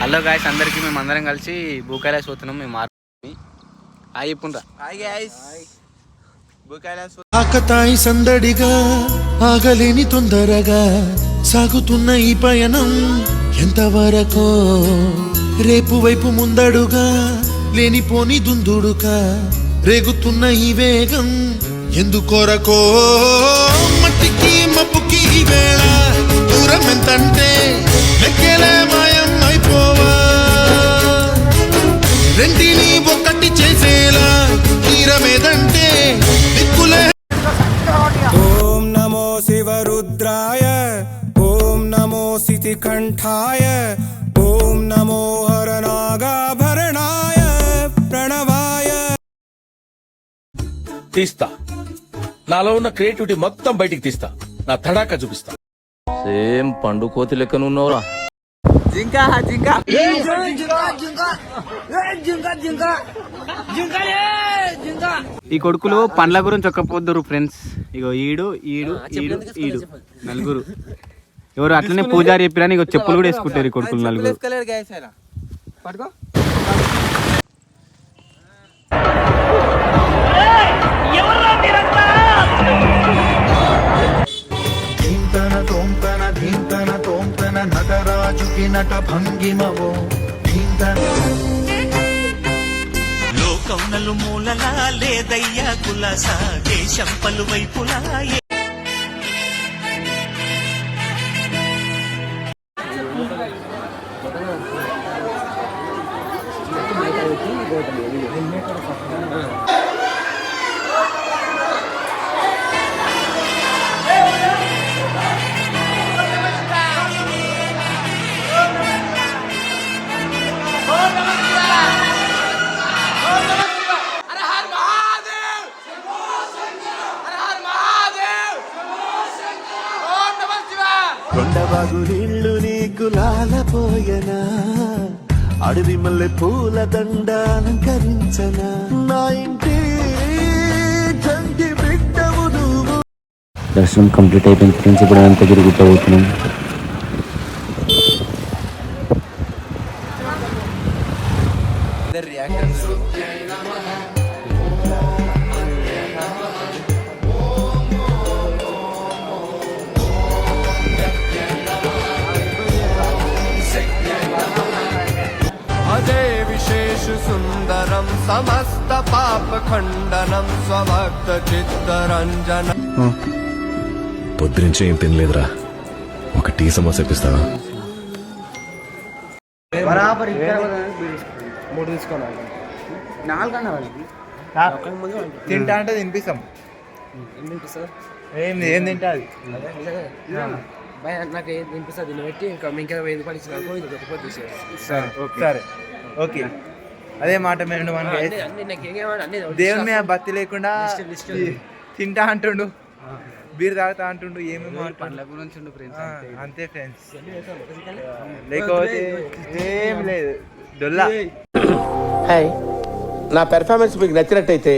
Hello guys, అందరికి మేము అందరం కలిసి భూకైలాస్ పోతున్నాం. మేము ఆకతాయి సందడిగా ఆగలేని తొందరగా సాగుతున్న ఈ పయనం ఎంతవరకో, రేపు వైపు ముందడుగా లేనిపోని దుందుడుగా రేగుతున్న ఈ వేగం ఎందుకొరకో, మట్టికి మప్పుకి ఈ వేళ దూరం ఎంతంటే లెక్కలే మాయం అయిపోవా, రెండిని ఒక్కటి చేసేలా తీరమేదంటే దిక్కులే. ఓం నమో శివరుద్రాయ, ఓం నమో శితికంఠాయ, ఓం నమో హరనాగాభరణాయ ప్రణవాయ. తీస్తా, నాలో ఉన్న క్రియేటివిటీ మొత్తం బయటికి తీస్తా, నా తడాక చూపిస్తా. సేమ్ పండు కోతి లెక్కనున్నావురా. ఈ కొడుకులు పండ్ల గురించి ఒక్కపోద్దురు ఫ్రెండ్స్. ఇగో ఈడు ఈడు ఈడు ఈడు నలుగురు ఎవరు అట్లనే పూజారి చెప్పిరని ఇగో చెప్పులు కూడా వేసుకుంటారు ఈ కొడుకులు నలుగురు. నటరాజుకి నట భంగిమవో లోకం నలుమూలలా లేదయ్యా కులాసా, దేశం పలువైపులా. కొండబాగు నీళ్లు నీకు లాలపోయనా, అడవి మల్లె పూల దండ అలంకరించనా, నా ఇంటి చంటి బిడ్డవు నువ్వు. దర్శనం కంప్లీట్ అయిపోయింది ఫ్రెండ్స్. ఇప్పుడు అంతా తిరుగుతూ పోతున్నాం. అదే విశేష సుందరం సమస్త పాప ఖండనం స్వభక్త చిత్తరంజన. పొద్దునుంచి ఏం తినలేదురా, ఒక టీ సమోసా ఇప్పిస్తావా? తింటా అంటే తినిపిస్తాం. ఏం తింటా అది నాకు వినిపిస్తుంది పెట్టి ఇంకా ఇంకా 1000 రూపాయలు సరే ఓకే. అదే మాట మేము దేవుని మీద భక్తి లేకుండా తింటా అంటుండు, బీర్ తాగుతా అంటుండు, ఏమేమి పండ్ల గురించి అంతే ఫ్రెండ్స్. లేకపోతే ఏం లేదు డొల్లా. హాయ్, నా పెర్ఫార్మెన్స్ మీకు నచ్చినట్టయితే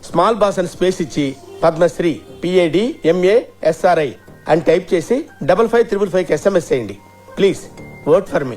స్మాల్ బాస్ అని స్పేస్ ఇచ్చి పద్మశ్రీ PADMASRI అని టైప్ చేసి 5555కి SMS చేయండి. Please vote for me.